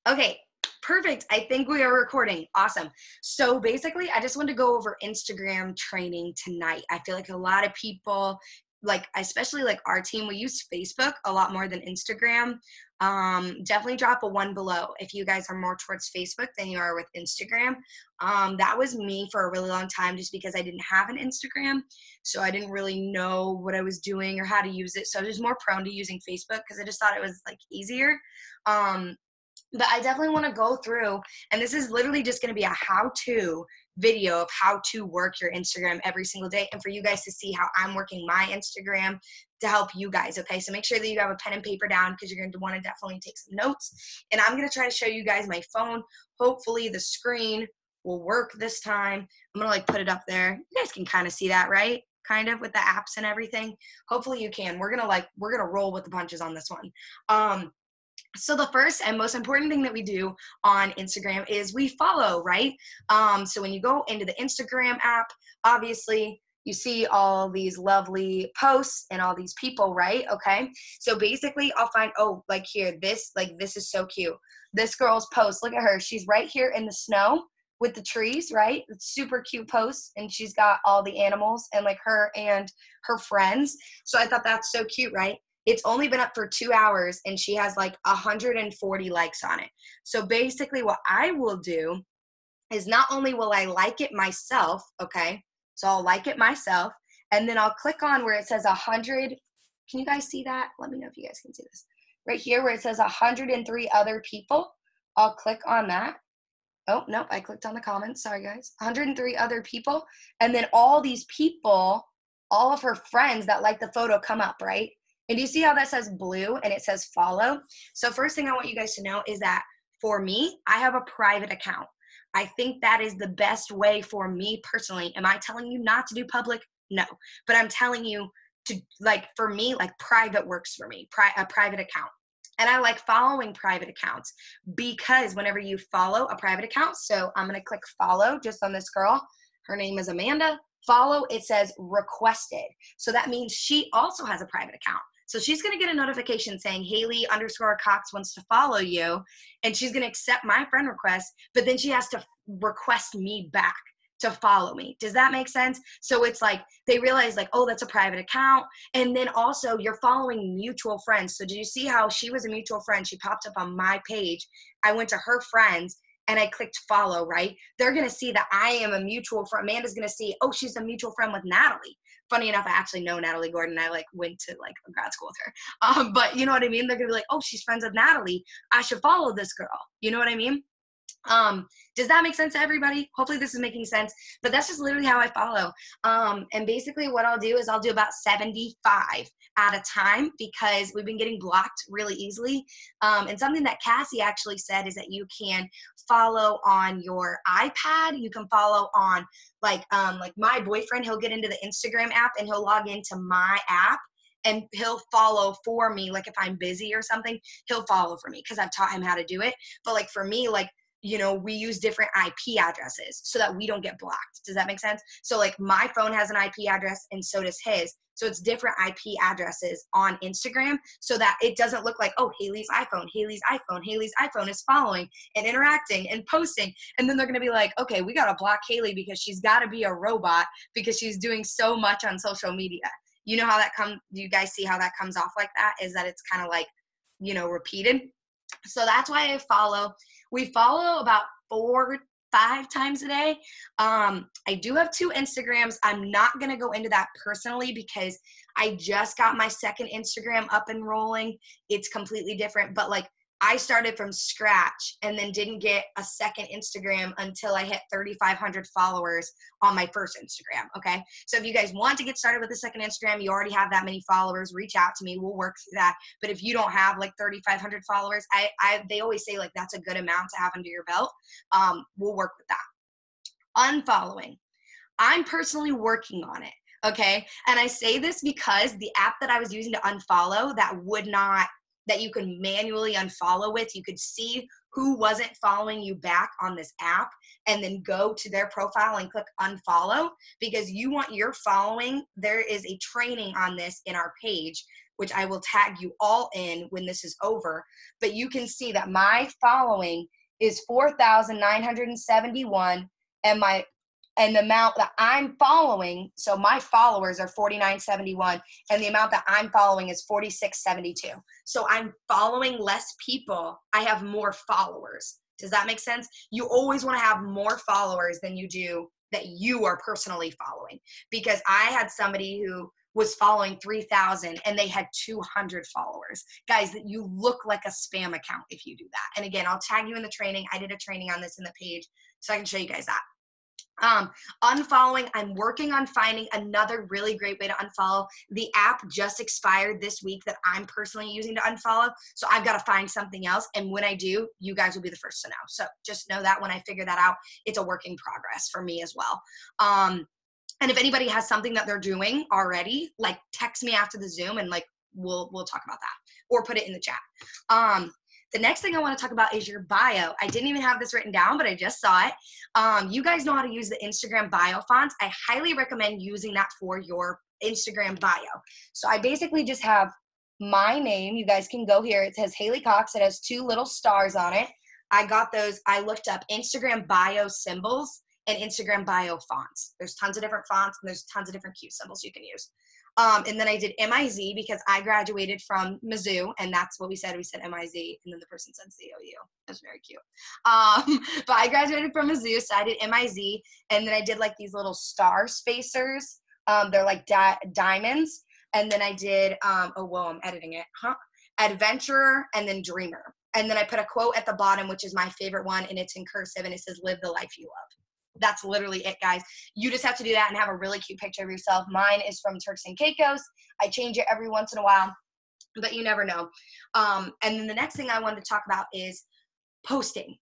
Okay, perfect. I think we are recording. Awesome. So basically, I just want to go over Instagram training tonight. I feel like a lot of people, like especially like our team, we use Facebook a lot more than Instagram. Definitely drop a one below if you guys are more towards Facebook than you are with Instagram. That was me for a really long time just because I didn't have an Instagram. So I didn't really know what I was doing or how to use it. So I was more prone to using Facebook because I just thought it was like easier. Um, but I definitely want to go through, and this is literally just going to be a how-to video of how to work your Instagram every single day, and for you guys to see how I'm working my Instagram to help you guys, okay? So make sure that you have a pen and paper down because you're going to want to definitely take some notes, and I'm going to try to show you guys my phone. Hopefully the screen will work this time. I'm going to like put it up there. You guys can kind of see that, right? Kind of with the apps and everything. Hopefully you can. We're going to roll with the punches on this one. So the first and most important thing that we do on Instagram is we follow, right? So when you go into the Instagram app, obviously you see all these lovely posts and all these people, right? Okay. So basically I'll find, oh, like here, this is so cute. This girl's post, look at her. She's right here in the snow with the trees, right? It's super cute post. And she's got all the animals and like her and her friends. So I thought that's so cute, right? It's only been up for 2 hours and she has like 140 likes on it. So basically what I will do is not only will I like it myself, okay? So I'll like it myself and then I'll click on where it says 100. Can you guys see that? Let me know if you guys can see this. Right here where it says 103 other people, I'll click on that. Oh, nope, I clicked on the comments. Sorry, guys. 103 other people. And then all these people, all of her friends that like the photo come up, right? And do you see how that says blue and it says follow? So first thing I want you guys to know is that for me, I have a private account. I think that is the best way for me personally. Am I telling you not to do public? No. But I'm telling you to, like, for me, like private works for me, a private account. And I like following private accounts because whenever you follow a private account, so I'm going to click follow just on this girl. Her name is Amanda. Follow, it says requested. So that means she also has a private account. So she's going to get a notification saying Haley_Cox wants to follow you. And she's going to accept my friend request, but then she has to request me back to follow me. Does that make sense? So it's like they realize like, oh, that's a private account. And then also you're following mutual friends. So did you see how she was a mutual friend? She popped up on my page. I went to her friends and I clicked follow, right? They're going to see that I am a mutual friend. Amanda's going to see, oh, she's a mutual friend with Natalie. Funny enough, I actually know Natalie Gordon. I like went to like grad school with her. But you know what I mean? They're going to be like, oh, she's friends with Natalie. I should follow this girl. You know what I mean? Does that make sense to everybody? Hopefully this is making sense, but that's just literally how I follow. And basically what I'll do is I'll do about 75 at a time because we've been getting blocked really easily. And something that Cassie actually said is that you can follow on your iPad. You can follow on like my boyfriend, he'll get into the Instagram app and he'll log into my app and he'll follow for me. Like if I'm busy or something, he'll follow for me because I've taught him how to do it. But like for me, like, you know, we use different IP addresses so that we don't get blocked. Does that make sense? So like my phone has an IP address and so does his. So it's different IP addresses on Instagram so that it doesn't look like, oh, Haley's iPhone is following and interacting and posting. And then they're going to be like, okay, we got to block Haley because she's got to be a robot because she's doing so much on social media. You know how that comes, do you guys see how that comes off like that? Is that it's kind of like, you know, repeated. So that's why I follow. We follow about 4-5 times a day. I do have 2 Instagrams. I'm not going to go into that personally because I just got my second Instagram up and rolling. It's completely different, but like I started from scratch and then didn't get a second Instagram until I hit 3,500 followers on my first Instagram, okay? So if you guys want to get started with a second Instagram, you already have that many followers, reach out to me. We'll work through that. But if you don't have like 3,500 followers, they always say like that's a good amount to have under your belt. We'll work with that. Unfollowing. I'm personally working on it, okay? And I say this because the app that I was using to unfollow that you can manually unfollow with, you could see who wasn't following you back on this app and then go to their profile and click unfollow because you want your following. There is a training on this in our page which I will tag you all in when this is over. But you can see that my following is 4,971, and the amount that I'm following, so my followers are 4,971, and the amount that I'm following is 4,672. So I'm following less people. I have more followers. Does that make sense? You always want to have more followers than you do that you are personally following. Because I had somebody who was following 3,000 and they had 200 followers. Guys, that you look like a spam account if you do that. And again, I'll tag you in the training. I did a training on this in the page, so I can show you guys that. Unfollowing, I'm working on finding another really great way to unfollow. The app just expired this week that I'm personally using to unfollow, so I've got to find something else, and when I do, you guys will be the first to know. So just know that when I figure that out, it's a work in progress for me as well. And if anybody has something that they're doing already, like text me after the Zoom and like we'll talk about that, or put it in the chat. The next thing I want to talk about is your bio. I didn't even have this written down, but I just saw it. You guys know how to use the Instagram bio fonts. I highly recommend using that for your Instagram bio. So I basically just have my name. You guys can go here. It says Haley Cox. It has 2 little stars on it. I got those. I looked up Instagram bio symbols and Instagram bio fonts. There's tons of different fonts, and there's tons of different cute symbols you can use. And then I did MIZ because I graduated from Mizzou, and that's what we said. We said MIZ, and then the person said COU. That's very cute. But I graduated from Mizzou, so I did MIZ, and then I did like these little star spacers. They're like diamonds. And then I did, oh, whoa, I'm editing it. Adventurer, and then dreamer. And then I put a quote at the bottom, which is my favorite one, and it's in cursive, and it says, live the life you love. That's literally it, guys. You just have to do that and have a really cute picture of yourself. Mine is from Turks and Caicos. I change it every once in a while, but you never know. And then the next thing I wanted to talk about is posting.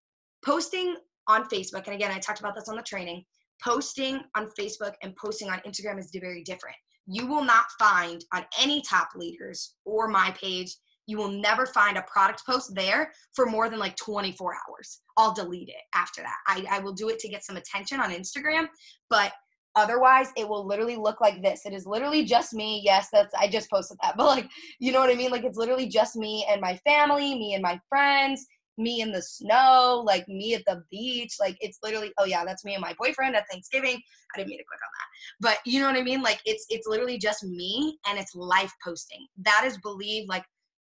Posting on Facebook, and again, I talked about this on the training. Posting on Facebook and posting on Instagram is very different. You will not find on any top leaders or my page, you will never find a product post there for more than like 24 hours. I'll delete it after that. I will do it to get some attention on Instagram, but otherwise it will literally look like this. It is literally just me. Yes, I just posted that, but like, you know what I mean? Like, it's literally just me and my family, me and my friends, me in the snow, like me at the beach. Like, it's literally, oh yeah, that's me and my boyfriend at Thanksgiving. I didn't mean to click on that, but you know what I mean? Like, it's literally just me, and it's life posting. That is believe, like,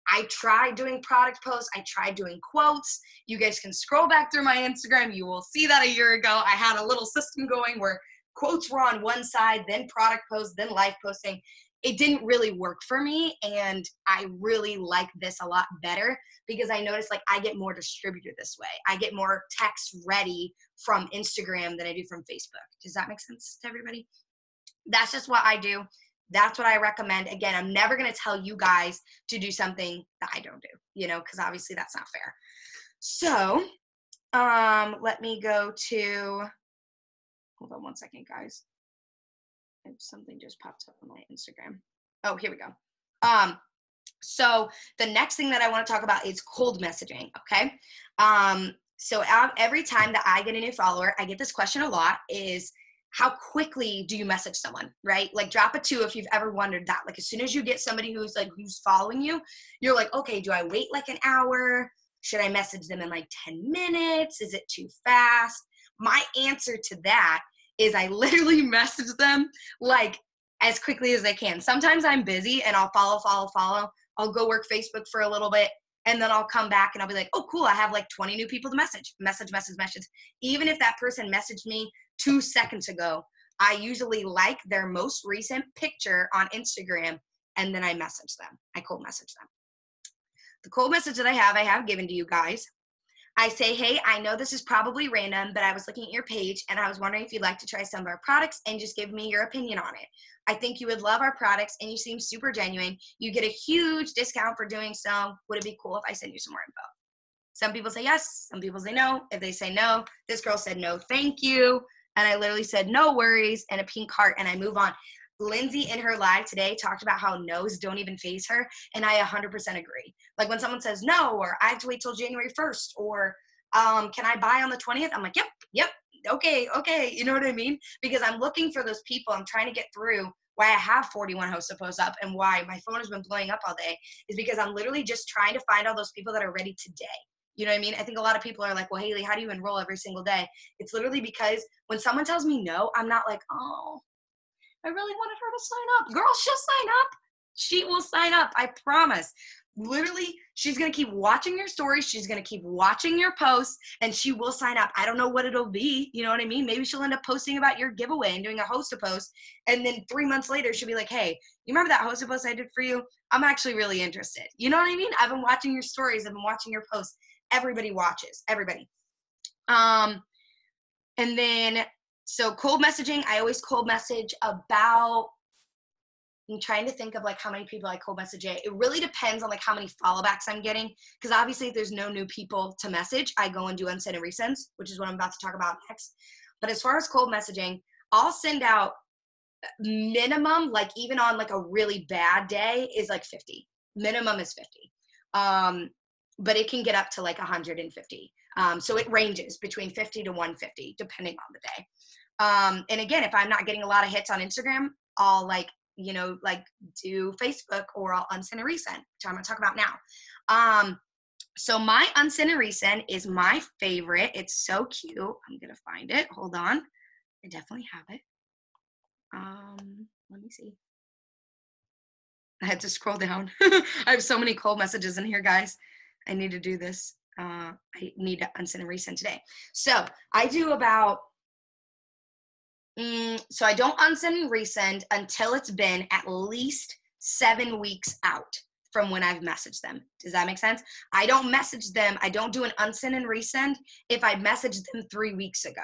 I tried doing product posts. I tried doing quotes. You guys can scroll back through my Instagram. You will see that a year ago, I had a little system going where quotes were on one side, then product posts, then live posting. It didn't really work for me, and I really like this a lot better because I noticed, like, I get more distributed this way. I get more text ready from Instagram than I do from Facebook. Does that make sense to everybody? That's just what I do. That's what I recommend. Again, I'm never going to tell you guys to do something that I don't do, you know, because obviously that's not fair. So let me go to, hold on one second, guys. Something just popped up on my Instagram. Oh, here we go. So the next thing that I want to talk about is cold messaging, okay? So every time that I get a new follower, I get this question a lot is, how quickly do you message someone, right? Like, drop a 2 if you've ever wondered that. Like, as soon as you get somebody who's following you, you're like, okay, do I wait like an hour? Should I message them in like 10 minutes? Is it too fast? My answer to that is I literally message them like as quickly as I can. Sometimes I'm busy and I'll follow. I'll go work Facebook for a little bit, and then I'll come back and I'll be like, oh, cool, I have like 20 new people to message. Even if that person messaged me 2 seconds ago, I usually like their most recent picture on Instagram, and then I message them. I cold message them. The cold message that I have given to you guys. I say, hey, I know this is probably random, but I was looking at your page and I was wondering if you'd like to try some of our products and just give me your opinion on it. I think you would love our products and you seem super genuine. You get a huge discount for doing so. Would it be cool if I send you some more info? Some people say yes, some people say no. If they say no, this girl said no, thank you. And I literally said, no worries, and a pink heart, and I move on. Lindsay in her live today talked about how no's don't even faze her, and I 100% agree. Like, when someone says no, or I have to wait till January 1st, or can I buy on the 20th? I'm like, yep, okay, you know what I mean? Because I'm looking for those people. I'm trying to get through why I have 41 hosts to post up and why my phone has been blowing up all day is because I'm literally just trying to find all those people that are ready today. You know what I mean? I think a lot of people are like, well, Haley, how do you enroll every single day? It's literally because when someone tells me no, I'm not like, oh, I really wanted her to sign up. Girl, she'll sign up. She will sign up. I promise. Literally, she's going to keep watching your stories. She's going to keep watching your posts, and she will sign up. I don't know what it'll be. You know what I mean? Maybe she'll end up posting about your giveaway and doing a host post. And then 3 months later, she'll be like, hey, you remember that host post I did for you? I'm actually really interested. You know what I mean? I've been watching your stories. I've been watching your posts. Everybody watches. Everybody. And then, so cold messaging, I always cold message about, I'm trying to think of like how many people I cold message. It really depends on like how many follow backs I'm getting. Because obviously if there's no new people to message, I go and do unsend and resends, which is what I'm about to talk about next. But as far as cold messaging, I'll send out minimum, like even on like a really bad day is like 50. Minimum is 50. But it can get up to like 150. So it ranges between 50 to 150 depending on the day. And again, if I'm not getting a lot of hits on Instagram, I'll like, you know, like do Facebook or I'll unsend and resend, which I'm going to talk about now. So my unsend and resend is my favorite. It's so cute. I'm going to find it. Hold on. I definitely have it. Let me see. I had to scroll down. I have so many cold messages in here, guys. I need to do this. I need to unsend and resend today. So I do about, so I don't unsend and resend until it's been at least 7 weeks out from when I've messaged them. Does that make sense? I don't message them. I don't do an unsend and resend if I messaged them 3 weeks ago.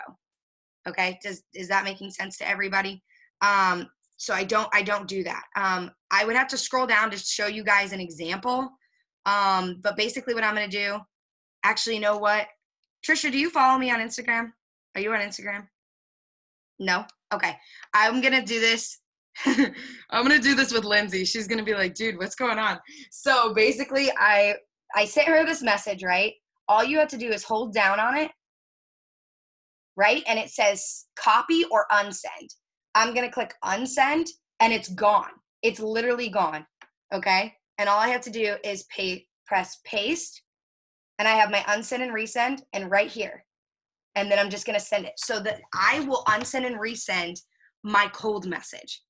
Okay. Is that making sense to everybody? So I don't do that. I would have to scroll down to show you guys an example. But basically what I'm going to do, actually, you know what? Trisha, do you follow me on Instagram? Are you on Instagram? No? Okay. I'm going to do this. I'm going to do this with Lindsay. She's going to be like, dude, what's going on? So basically I sent her this message, right? All you have to do is hold down on it, right? And it says copy or unsend. I'm going to click unsend and it's gone. It's literally gone. Okay. And all I have to do is press paste and I have my unsend and resend and right here. And then I'm just going to send it so that I will unsend and resend my cold message.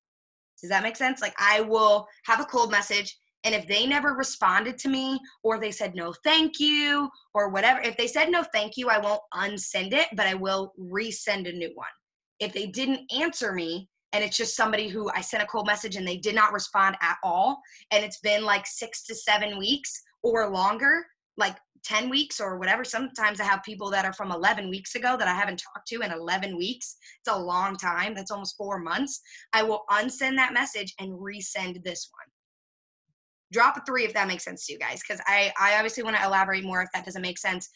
Does that make sense? Like I will have a cold message and if they never responded to me or they said no thank you or whatever, if they said no thank you, I won't unsend it, but I will resend a new one. If they didn't answer me and it's just somebody who I sent a cold message and they did not respond at all, and it's been like 6 to 7 weeks or longer, like 10 weeks or whatever. Sometimes I have people that are from 11 weeks ago that I haven't talked to in 11 weeks. It's a long time. That's almost 4 months. I will unsend that message and resend this one. Drop a 3 if that makes sense to you guys, because I obviously want to elaborate more if that doesn't make sense.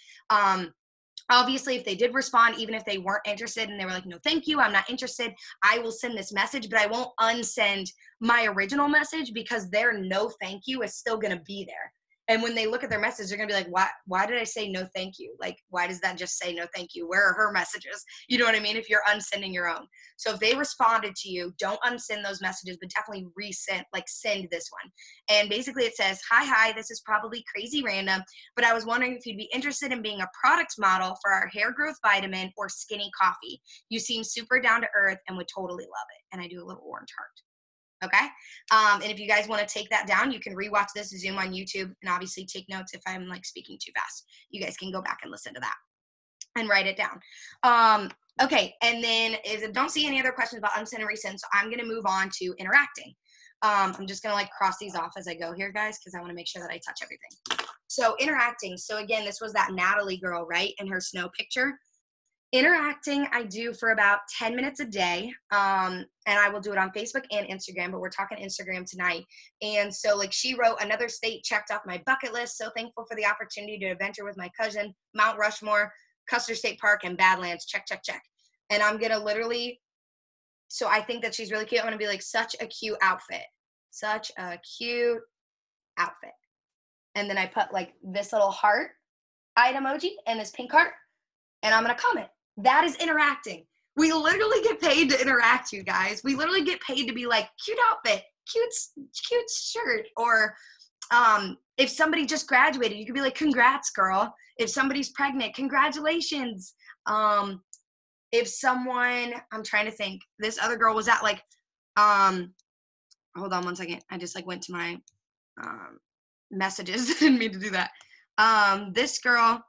Obviously, if they did respond, even if they weren't interested and they were like, no, thank you, I'm not interested, I will send this message, but I won't unsend my original message because their no thank you is still going to be there. And when they look at their message, they're going to be like, why did I say no thank you? Like, why does that just say no thank you? Where are her messages? You know what I mean? If you're unsending your own. So if they responded to you, don't unsend those messages, but definitely resend, like send this one. And basically it says, hi, this is probably crazy random, but I was wondering if you'd be interested in being a product model for our hair growth vitamin or skinny coffee. You seem super down to earth and would totally love it. And I do a little orange heart. Okay. And if you guys want to take that down, you can rewatch this Zoom on YouTube and obviously take notes if I'm like speaking too fast. You guys can go back and listen to that and write it down. Okay. And then don't see any other questions about unsend and resend. So I'm going to move on to interacting. I'm just going to like cross these off as I go here, guys, because I want to make sure that I touch everything. So interacting. So again, this was that Natalie girl, right? In her snow picture. Interacting, I do for about 10 minutes a day, and I will do it on Facebook and Instagram, but we're talking Instagram tonight. And so, like, she wrote, another state checked off my bucket list. So thankful for the opportunity to adventure with my cousin, Mount Rushmore, Custer State Park, and Badlands. Check, check, check. And I'm going to literally, so I think that she's really cute. I'm going to be like, such a cute outfit. Such a cute outfit. And then I put, like, this little heart eye emoji and this pink heart, and I'm going to comment. That is interacting. We literally get paid to interact, you guys. We literally get paid to be like, cute outfit, cute shirt. Or if somebody just graduated, you could be like, congrats, girl. If somebody's pregnant, congratulations. If someone, I'm trying to think, this other girl was at like, hold on one second. I just like went to my messages. Didn't mean to do that. This girl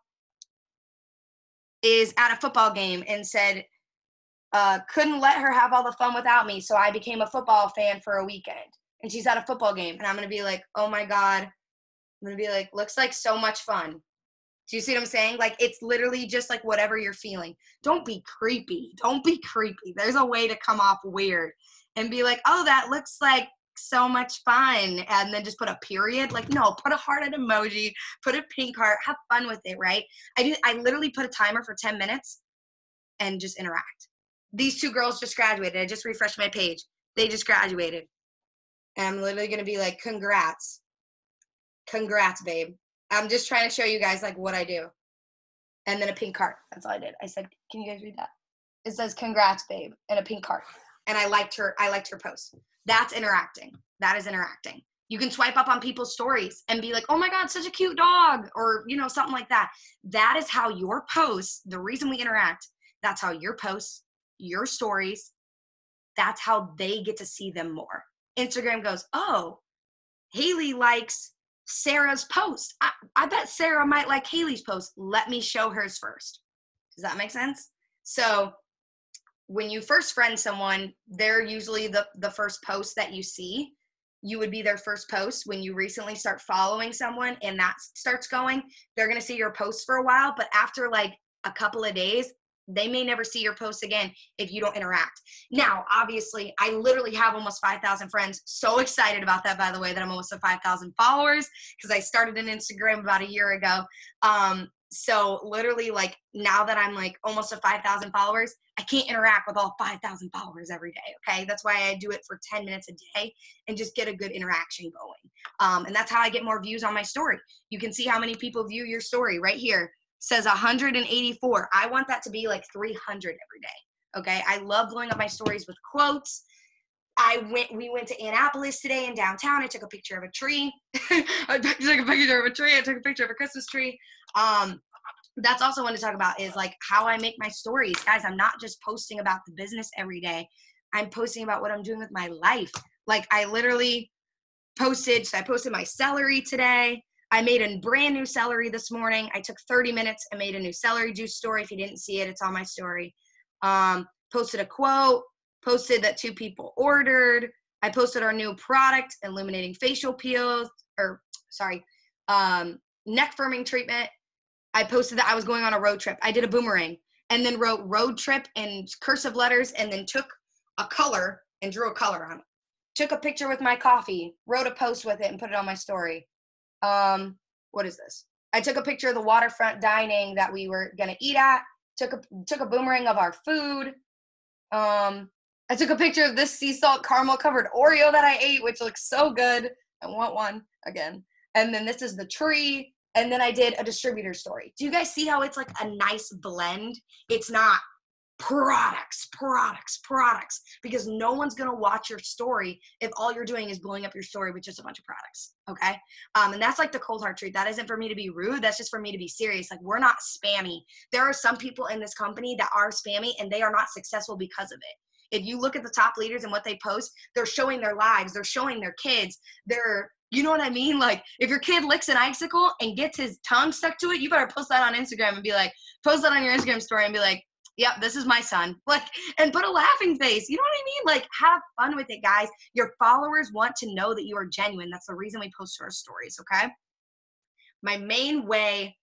is at a football game and said, couldn't let her have all the fun without me, so I became a football fan for a weekend. And she's at a football game, and I'm going to be like, oh my God. I'm going to be like, looks like so much fun. Do you see what I'm saying? Like, it's literally just like whatever you're feeling. Don't be creepy. Don't be creepy. There's a way to come off weird and be like, oh, that looks like so much fun. And then just put a period. Like, no, put a hearted emoji, put a pink heart, have fun with it, right? I literally put a timer for 10 minutes and just interact. These two girls just graduated. I just refreshed my page. They just graduated. And I'm literally going to be like, congrats. Congrats, babe. I'm just trying to show you guys like what I do. And then a pink heart. That's all I did. I said, can you guys read that? It says, congrats, babe, and a pink heart. And I liked her post. That's interacting. That is interacting. You can swipe up on people's stories and be like, oh my God, such a cute dog, or, you know, something like that. That is how your posts, the reason we interact, that's how your posts, your stories, that's how they get to see them more. Instagram goes, oh, Haley likes Sarah's post. I bet Sarah might like Haley's post. Let me show hers first. Does that make sense? So when you first friend someone, they're usually the first post that you see. You would be their first post. When you recently start following someone and that starts going, they're going to see your post for a while. But after like a couple of days, they may never see your posts again if you don't interact. Now, obviously, I literally have almost 5,000 friends. So excited about that, by the way, that I'm almost at 5,000 followers because I started an Instagram about a year ago. So literally, like, now that I'm like almost at 5,000 followers, I can't interact with all 5,000 followers every day, okay? That's why I do it for 10 minutes a day and just get a good interaction going. And that's how I get more views on my story. You can see how many people view your story right here. Says 184. I want that to be like 300 every day, okay? I love blowing up my stories with quotes. We went to Annapolis today in downtown. I took a picture of a tree. I took a picture of a tree. I took a picture of a Christmas tree. That's also what I want to talk about is like how I make my stories. Guys, I'm not just posting about the business every day. I'm posting about what I'm doing with my life. Like I literally posted my celery today. I made a brand new celery this morning. I took 30 minutes and made a new celery juice story. If you didn't see it, it's on my story. Posted a quote, posted that 2 people ordered. I posted our new product, illuminating facial peels, neck firming treatment. I posted that I was going on a road trip. I did a boomerang and then wrote road trip in cursive letters and then took a color and drew a color on it. Took a picture with my coffee, wrote a post with it and put it on my story. What is this? I took a picture of the waterfront dining that we were going to eat at. Took a boomerang of our food. I took a picture of this sea salt caramel covered Oreo that I ate, which looks so good. I want one again. And then this is the tree. And then I did a distributor story. Do you guys see how it's like a nice blend? It's not products, because no one's going to watch your story if all you're doing is blowing up your story with just a bunch of products, okay? And that's like the cold hard truth. That isn't for me to be rude. That's just for me to be serious. Like, we're not spammy. There are some people in this company that are spammy, and they are not successful because of it. If you look at the top leaders and what they post, they're showing their lives. They're showing their kids. You know what I mean? Like, if your kid licks an icicle and gets his tongue stuck to it, you better post that on Instagram and be like, post that on your Instagram story and be like, yep, this is my son. Like, and put a laughing face. You know what I mean? Like, have fun with it, guys. Your followers want to know that you are genuine. That's the reason we post our stories, okay? My main way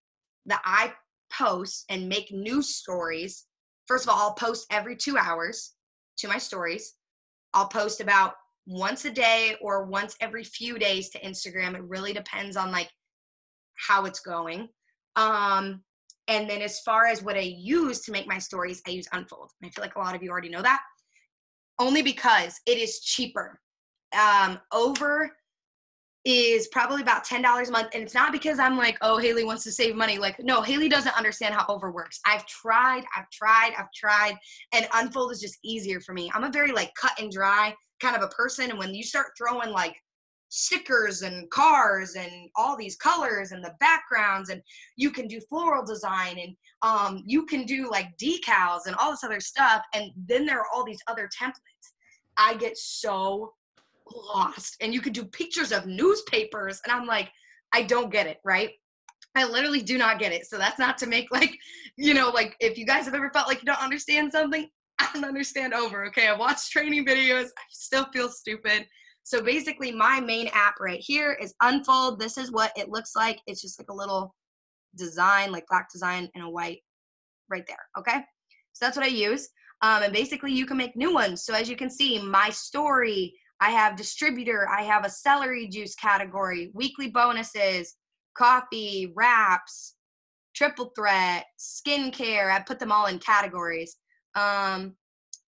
that I post and make new stories, first of all, I'll post every 2 hours to my stories. I'll post about once a day or once every few days to Instagram. It really depends on like how it's going. And then as far as what I use to make my stories, I use Unfold. And I feel like a lot of you already know that. Only because it is cheaper. Over is probably about $10 a month. And it's not because I'm like, oh, Haley wants to save money. Like, no, Haley doesn't understand how Over works. I've tried, and Unfold is just easier for me. I'm a very like cut and dry kind of a person. And when you start throwing like stickers and cars and all these colors and the backgrounds, and you can do floral design, and you can do like decals and all this other stuff, and then there are all these other templates, I get so lost. And you could do pictures of newspapers, and I'm like, I don't get it, right? I literally do not get it. So that's not to make like, like if you guys have ever felt like you don't understand something, I don't understand Over, okay? I watched training videos, I still feel stupid. So basically my main app right here is Unfold. This is what it looks like. It's just like a little design, like black design and a white right there, okay? So that's what I use. And basically you can make new ones. So as you can see, my story, I have distributor, I have a celery juice category, weekly bonuses, coffee, wraps, triple threat, skincare. I put them all in categories.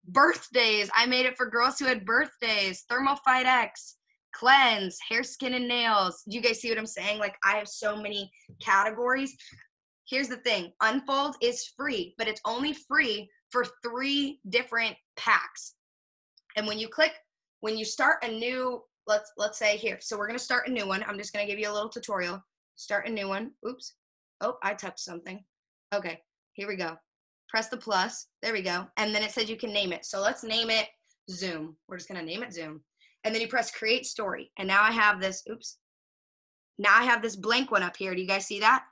Birthdays, I made it for girls who had birthdays, Thermal Fight X, cleanse, hair, skin, and nails. Do you guys see what I'm saying? Like, I have so many categories. Here's the thing, Unfold is free, but it's only free for 3 different packs. And when you start a new, let's say here, so we're gonna start a new one. I'm just gonna give you a little tutorial. Start a new one. Oops. Oh, I touched something. Okay, here we go. Press the plus. There we go. And then it says you can name it. So let's name it Zoom. We're just gonna name it Zoom. And then you press create story. And now I have this, oops. Now I have this blank one up here. Do you guys see that?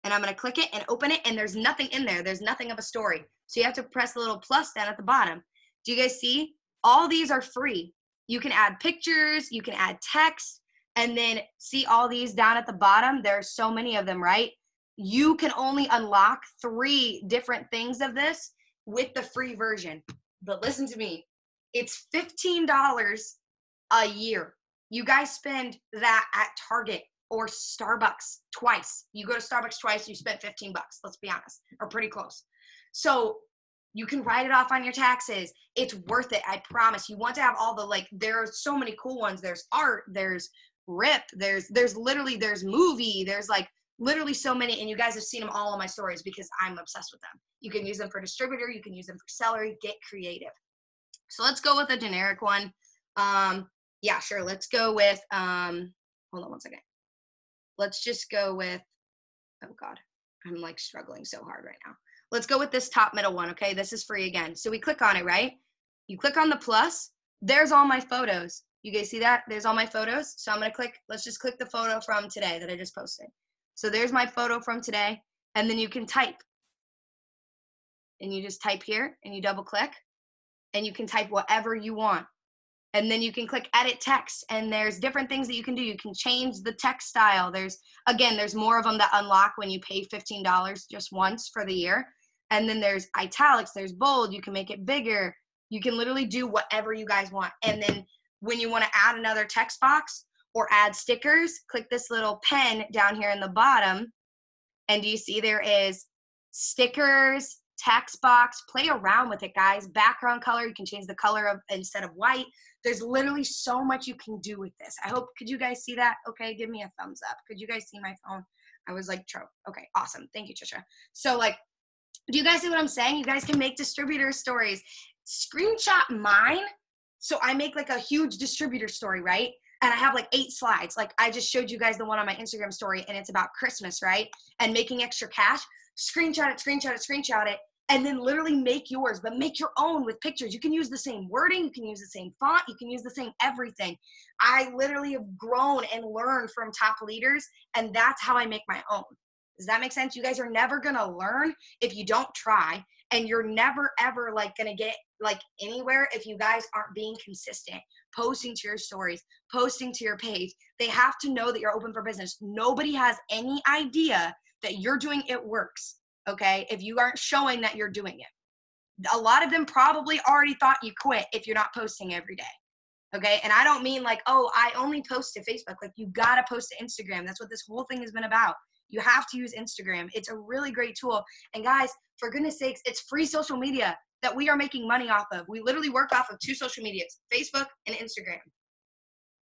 And I'm gonna click it and open it, and there's nothing in there. There's nothing of a story. So you have to press the little plus down at the bottom. Do you guys see? All these are free. You can add pictures, you can add text, and then see all these down at the bottom. There are so many of them, right? You can only unlock 3 different things of this with the free version. But listen to me, it's $15 a year. You guys spend that at Target or Starbucks twice. You go to Starbucks twice, you spent 15 bucks, let's be honest, or pretty close. So you can write it off on your taxes. It's worth it, I promise. You want to have all the, like, there are so many cool ones. There's art, there's Rip, there's movie, there's like literally so many, and you guys have seen them all on my stories because I'm obsessed with them. You can use them for distributor, you can use them for celery, get creative. So let's go with a generic one. Yeah, sure, let's go with, hold on one second. Let's just go with, oh God, I'm like struggling so hard right now. Let's go with this top middle one, okay? This is free again. So we click on it, right? You click on the plus, there's all my photos. You guys see that? There's all my photos. So I'm gonna click, let's just click the photo from today that I just posted. So there's my photo from today, and then you can type. And you just type here, and you double click, and you can type whatever you want. And then you can click edit text, and there's different things that you can do. You can change the text style. There's more of them that unlock when you pay $15 just once for the year. And then there's italics, there's bold, you can make it bigger. You can literally do whatever you guys want. And then when you want to add another text box or add stickers, click this little pen down here in the bottom. And do you see there is stickers, text box, play around with it, guys. Background color, you can change the color of instead of white. There's literally so much you can do with this. I hope, could you guys see that? Okay, give me a thumbs up. Could you guys see my phone? I was like, okay, awesome. Thank you, Trisha. So like, do you guys see what I'm saying? You guys can make distributor stories. Screenshot mine. So I make like a huge distributor story, right? And I have like 8 slides. Like I just showed you guys the one on my Instagram story, and it's about Christmas, right? And making extra cash. Screenshot it, and then literally make yours, but make your own with pictures. You can use the same wording, you can use the same font, you can use the same everything. I literally have grown and learned from top leaders, and that's how I make my own. Does that make sense? You guys are never gonna learn if you don't try, and you're never ever like gonna get like anywhere if you guys aren't being consistent, posting to your stories, posting to your page. They have to know that you're open for business. Nobody has any idea that you're doing it works, okay, if you aren't showing that you're doing it. A lot of them probably already thought you quit if you're not posting every day, okay? And I don't mean like, oh, I only post to Facebook. Like, you gotta post to Instagram. That's what this whole thing has been about. You have to use Instagram. It's a really great tool. And guys, for goodness sakes, it's free social media that we are making money off of. We literally work off of 2 social medias, Facebook and Instagram.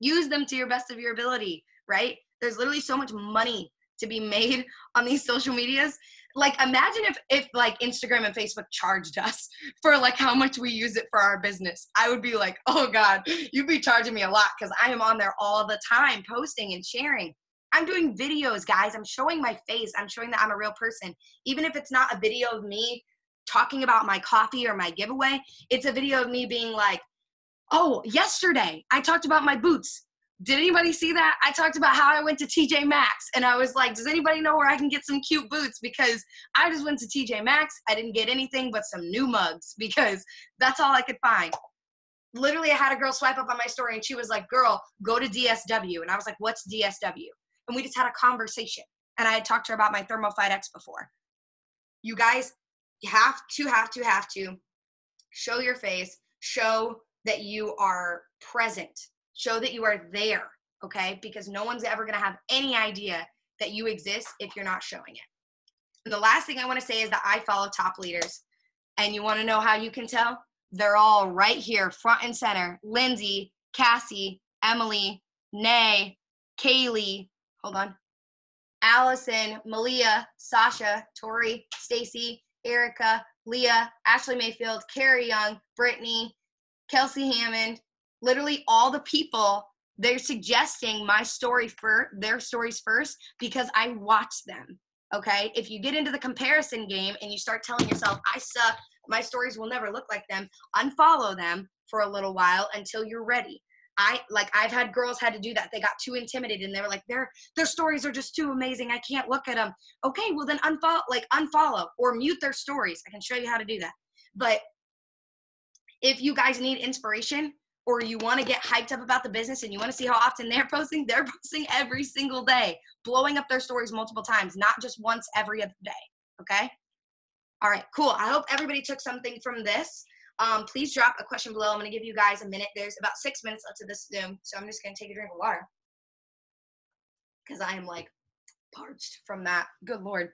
use them to your best of your ability, right? There's literally so much money to be made on these social medias. Like, imagine if like Instagram and Facebook charged us for like how much we use it for our business. I would be like, oh God, you'd be charging me a lot, because I am on there all the time posting and sharing. I'm doing videos, guys. I'm showing my face. I'm showing that I'm a real person. Even if it's not a video of me talking about my coffee or my giveaway, it's a video of me being like, oh, yesterday I talked about my boots. Did anybody see that? I talked about how I went to TJ Maxx, and I was like, does anybody know where I can get some cute boots? Because I just went to TJ Maxx. I didn't get anything but some new mugs, because that's all I could find. Literally, I had a girl swipe up on my story, and she was like, girl, go to DSW. And I was like, what's DSW? And we just had a conversation. And I had talked to her about my ThermoFight X before. You guys have to show your face, show that you are present, show that you are there, okay? Because no one's ever gonna have any idea that you exist if you're not showing it. And the last thing I wanna say is that I follow top leaders. And you wanna know how you can tell? They're all right here, front and center. Lindsay, Cassie, Emily, Nay, Kaylee, hold on, Allison, Malia, Sasha, Tori, Stacy, Erica, Leah, Ashley Mayfield, Carrie Young, Brittany, Kelsey Hammond, literally all the people, they're suggesting my story for their stories first because I watch them, okay? If you get into the comparison game and you start telling yourself, I suck, my stories will never look like them, unfollow them for a little while until you're ready. I've had girls had to do that. They got too intimidated and they were like, their stories are just too amazing. I can't look at them. Okay, well then unfollow or mute their stories. I can show you how to do that. But if you guys need inspiration or you want to get hyped up about the business and you want to see how often they're posting every single day, blowing up their stories multiple times, not just once every other day. Okay? All right, cool. I hope everybody took something from this. Please drop a question below. I'm going to give you guys a minute. There's about 6 minutes left to this Zoom, so I'm just going to take a drink of water because I am like parched from that. Good Lord.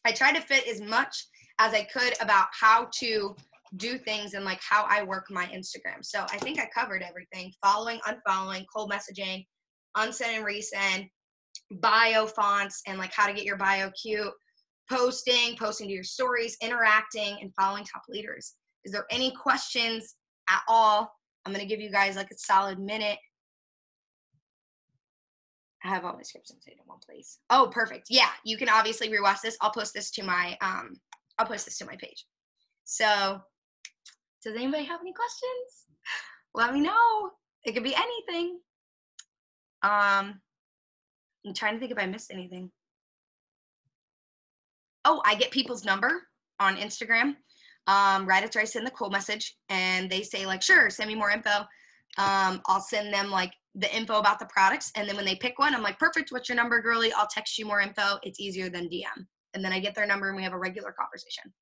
I tried to fit as much as I could about how to do things and like how I work my Instagram. So I think I covered everything. Following, unfollowing, cold messaging, unsend and resend, bio fonts, and like how to get your bio cute, posting to your stories, interacting, and following top leaders. Is there any questions at all? I'm going to give you guys like a solid minute. I have all my scripts in one place. Oh, perfect. Yeah, you can obviously rewatch this. I'll post this to my page. So, does anybody have any questions? Let me know. It could be anything. I'm trying to think if I missed anything. Oh, I get people's number on Instagram. Right after I send the cool message and they say like, sure, send me more info. I'll send them like the info about the products. And then when they pick one, I'm like, perfect. What's your number, girly? I'll text you more info. It's easier than DM. And then I get their number and we have a regular conversation.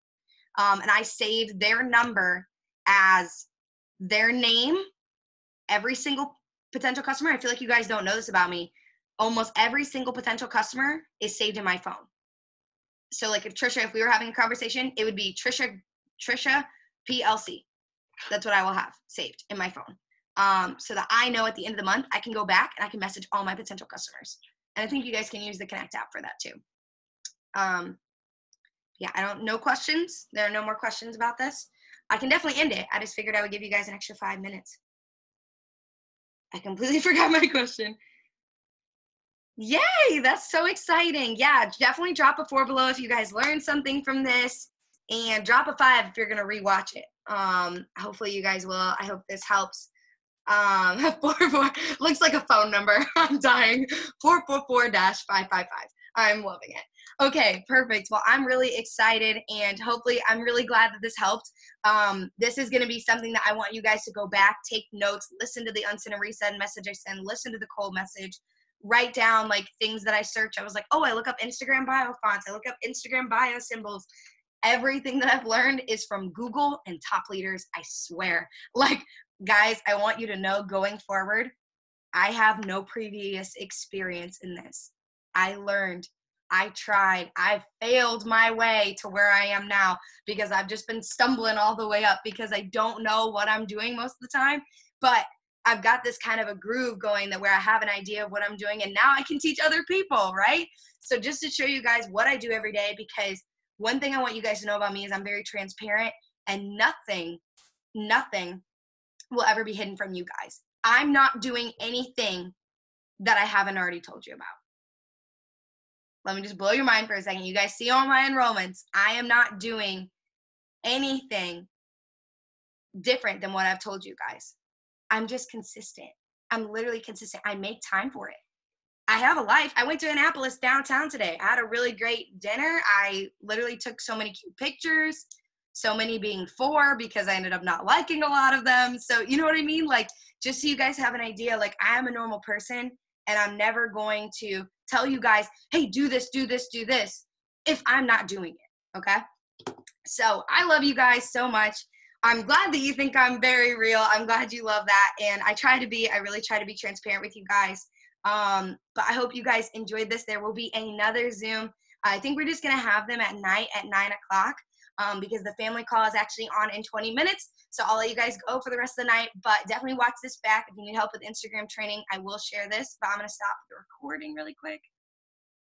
And I save their number as their name, every single potential customer. I feel like you guys don't know this about me. Almost every single potential customer is saved in my phone. So like if we were having a conversation, it would be Trisha PLC. That's what I will have saved in my phone. So that I know at the end of the month, I can go back and I can message all my potential customers. And I think you guys can use the Connect app for that too. Yeah, no questions. There are no more questions about this. I can definitely end it. I just figured I would give you guys an extra 5 minutes. I completely forgot my question. Yay, that's so exciting. Yeah, definitely drop a 4 below if you guys learned something from this, and drop a 5 if you're going to rewatch it. Hopefully you guys will. I hope this helps. 44 looks like a phone number. I'm dying. 444-555. I'm loving it. Okay, perfect. Well, I'm really excited, and hopefully I'm really glad that this helped. This is going to be something that I want you guys to go back, take notes, listen to the unsend and resend message I send, listen to the cold message, write down like things that I search. I was like, oh, I look up Instagram bio fonts. I look up Instagram bio symbols. Everything that I've learned is from Google and top leaders, I swear. Like, guys, I want you to know going forward, I have no previous experience in this. I learned, I tried, I failed my way to where I am now because I've just been stumbling all the way up because I don't know what I'm doing most of the time. But I've got this kind of a groove going that where I have an idea of what I'm doing, and now I can teach other people, right? So just to show you guys what I do every day, because one thing I want you guys to know about me is I'm very transparent, and nothing will ever be hidden from you guys. I'm not doing anything that I haven't already told you about. Let me just blow your mind for a second. You guys see all my enrollments. I am not doing anything different than what I've told you guys. I'm just consistent. I'm literally consistent. I make time for it. I have a life. I went to Annapolis downtown today. I had a really great dinner. I literally took so many cute pictures, so many being 4 because I ended up not liking a lot of them. So you know what I mean? Like, just so you guys have an idea, like, I am a normal person, and I'm never going to tell you guys, hey, do this, do this, do this, if I'm not doing it, okay? So I love you guys so much. I'm glad that you think I'm very real. I'm glad you love that. And I really try to be transparent with you guys. But I hope you guys enjoyed this. There will be another Zoom. I think we're just going to have them at night at 9 o'clock because the family call is actually on in 20 minutes. So I'll let you guys go for the rest of the night. But definitely watch this back. If you need help with Instagram training, I will share this. But I'm going to stop the recording really quick.